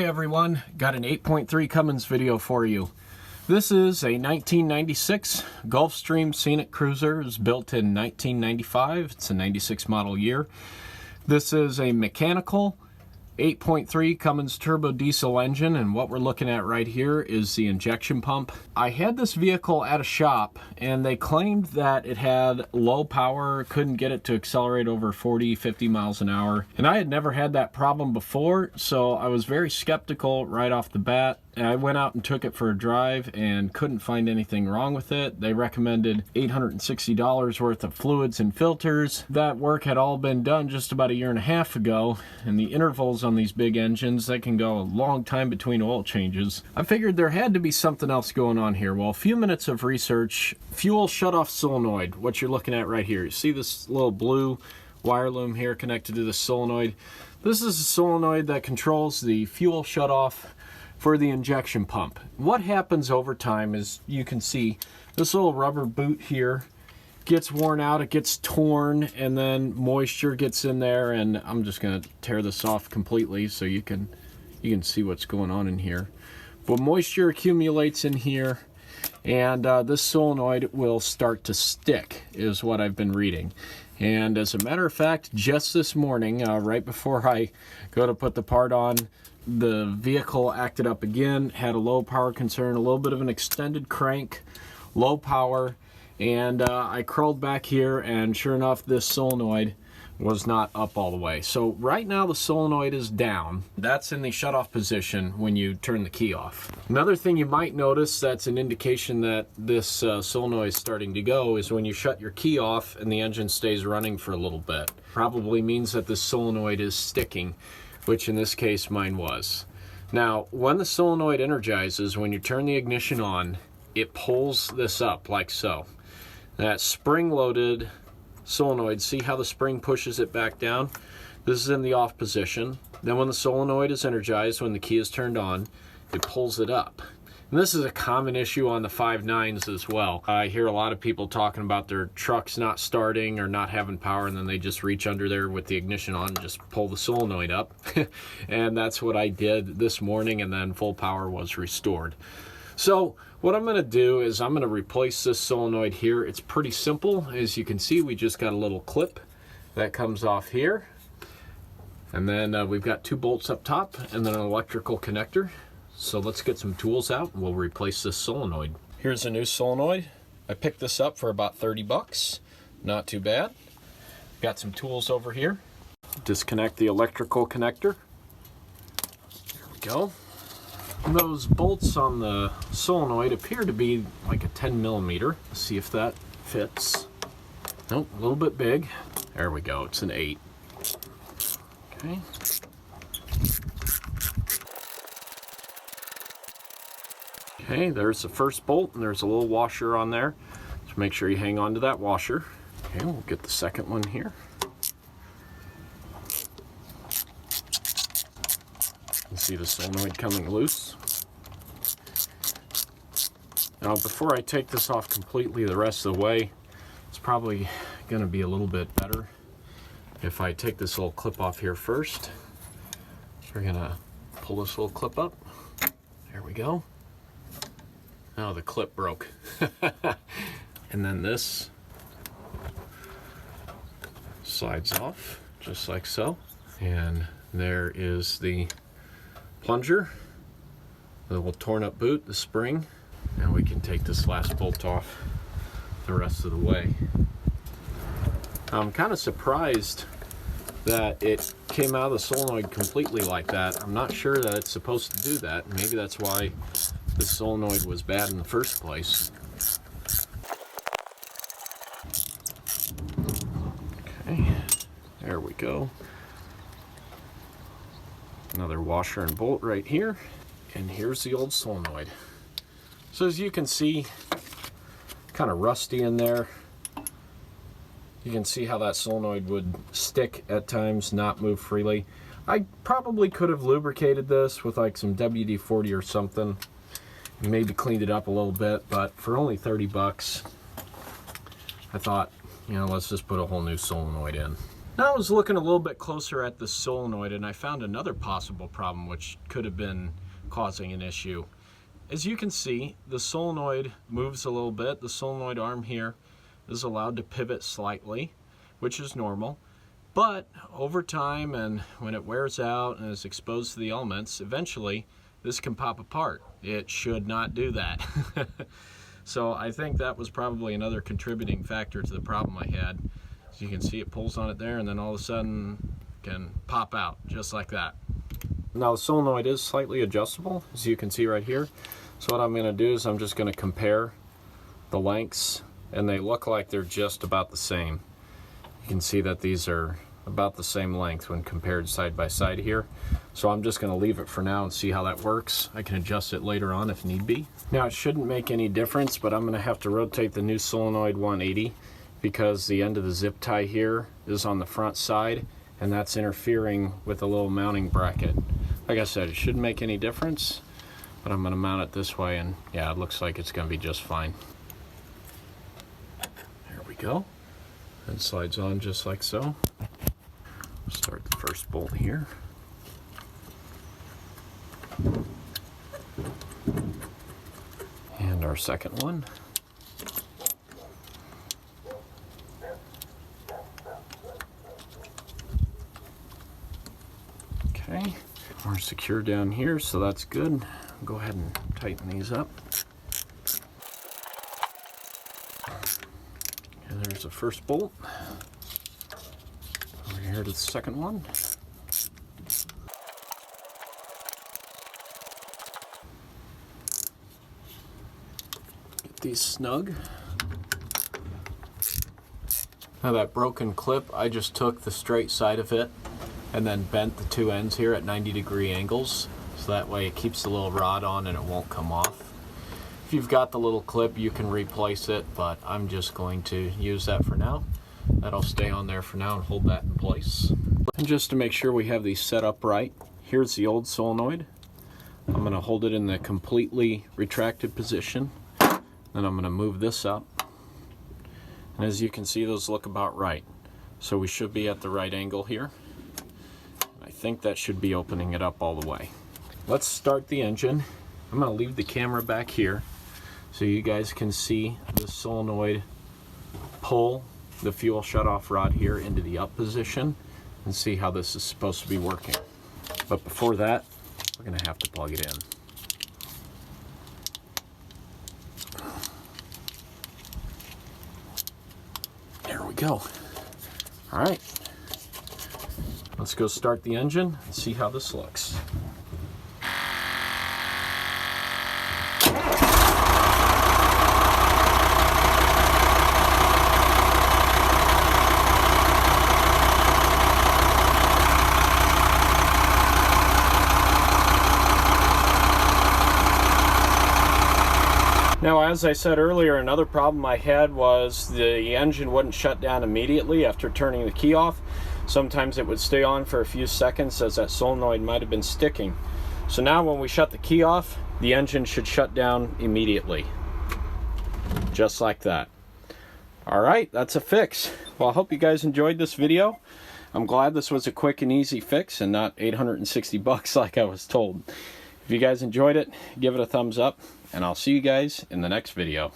everyone, got an 8.3 Cummins video for you. This is a 1996 Gulfstream Scenic Cruiser. It was built in 1995. It's a 96 model year. This is a mechanical 8.3 Cummins turbo diesel engine, and what we're looking at right here is the injection pump. I had this vehicle at a shop and they claimed that it had low power, couldn't get it to accelerate over 40-50 miles an hour, and I had never had that problem before, so I was very skeptical right off the bat. I went out and took it for a drive and couldn't find anything wrong with it. They recommended $860 worth of fluids and filters. That work had all been done just about a year and a half ago, and the intervals on these big engines, they can go a long time between oil changes. I figured there had to be something else going on here. Well, a few minutes of research, fuel shutoff solenoid, what you're looking at right here. You see this little blue wire loom here connected to the solenoid? This is a solenoid that controls the fuel shutoff for the injection pump. What happens over time is, you can see this little rubber boot here gets worn out, it gets torn, and then moisture gets in there, and I'm just gonna tear this off completely so you can see what's going on in here. But moisture accumulates in here, and this solenoid will start to stick, is what I've been reading. And as a matter of fact, just this morning, right before I go to put the part on, the vehicle acted up again, had a low power concern, a little bit of an extended crank, low power, and I crawled back here, and sure enough, this solenoid was not up all the way. So right now the solenoid is down. That's in the shutoff position when you turn the key off. Another thing you might notice that's an indication that this solenoid is starting to go is when you shut your key off and the engine stays running for a little bit. Probably means that the solenoid is sticking, which in this case mine was. Now, when the solenoid energizes, when you turn the ignition on, it pulls this up like so. That spring-loaded solenoid, see how the spring pushes it back down? This is in the off position. Then when the solenoid is energized, when the key is turned on, it pulls it up. And this is a common issue on the 5.9s as well. I hear a lot of people talking about their trucks not starting or not having power, and then they just reach under there with the ignition on and just pull the solenoid up. And that's what I did this morning, and then full power was restored. So what I'm going to do is I'm going to replace this solenoid here. It's pretty simple. As you can see, we just got a little clip that comes off here. And then we've got 2 bolts up top and then an electrical connector. So let's get some tools out and we'll replace this solenoid. Here's a new solenoid. I picked this up for about 30 bucks. Not too bad. Got some tools over here. Disconnect the electrical connector. There we go. Those bolts on the solenoid appear to be like a 10mm. Let's see if that fits. Nope, a little bit big. There we go, it's an 8. Okay. Okay, there's the first bolt, and there's a little washer on there. So make sure you hang on to that washer. Okay, we'll get the second one here. You see the solenoid coming loose. Now, before I take this off completely the rest of the way, it's probably going to be a little bit better if I take this little clip off here first. We're going to pull this little clip up. There we go. Oh, the clip broke. And then this slides off just like so. And there is the plunger, the little torn up boot, the spring, and we can take this last bolt off the rest of the way. I'm kind of surprised that it came out of the solenoid completely like that. I'm not sure that it's supposed to do that. Maybe that's why the solenoid was bad in the first place. Okay, there we go. Another washer and bolt right here, and here's the old solenoid. So as you can see, kind of rusty in there. You can see how that solenoid would stick at times, not move freely. I probably could have lubricated this with like some WD-40 or something, maybe cleaned it up a little bit, but for only 30 bucks, I thought, you know, let's just put a whole new solenoid in. Now I was looking a little bit closer at the solenoid and I found another possible problem which could have been causing an issue. As you can see, the solenoid moves a little bit. The solenoid arm here is allowed to pivot slightly, which is normal. But over time and when it wears out and is exposed to the elements, eventually this can pop apart. It should not do that. So I think that was probably another contributing factor to the problem I had. As you can see, it pulls on it there and then all of a sudden can pop out just like that. Now the solenoid is slightly adjustable, as you can see right here. So what I'm going to do is I'm just going to compare the lengths, and they look like they're just about the same. You can see that these are about the same length when compared side by side here. So I'm just going to leave it for now and see how that works. I can adjust it later on if need be. Now it shouldn't make any difference, but I'm going to have to rotate the new solenoid 180 because the end of the zip tie here is on the front side and that's interfering with a little mounting bracket. Like I said, it shouldn't make any difference, but I'm going to mount it this way and yeah, it looks like it's going to be just fine. There we go. It slides on just like so. Start the first bolt here. And our second one. Okay, we're secure down here, so that's good. Go ahead and tighten these up. And there's the first bolt. Over here to the second one. Get these snug. Now that broken clip, I just took the straight side of it and then bent the two ends here at 90-degree angles, so that way it keeps the little rod on and it won't come off. If you've got the little clip, you can replace it, but I'm just going to use that for now. That'll stay on there for now and hold that in place. And just to make sure we have these set up right, here's the old solenoid. I'm going to hold it in the completely retracted position. Then I'm going to move this up. And as you can see, those look about right. So we should be at the right angle here. I think that should be opening it up all the way. Let's start the engine. I'm going to leave the camera back here so you guys can see the solenoid pull the fuel shutoff rod here into the up position and see how this is supposed to be working. But before that, we're going to have to plug it in. There we go. All right. Let's go start the engine and see how this looks. Now, as I said earlier, another problem I had was the engine wouldn't shut down immediately after turning the key off. Sometimes it would stay on for a few seconds as that solenoid might have been sticking. So now when we shut the key off, the engine should shut down immediately. Just like that. Alright, that's a fix. Well, I hope you guys enjoyed this video. I'm glad this was a quick and easy fix and not 860 bucks like I was told. If you guys enjoyed it, give it a thumbs up, and I'll see you guys in the next video.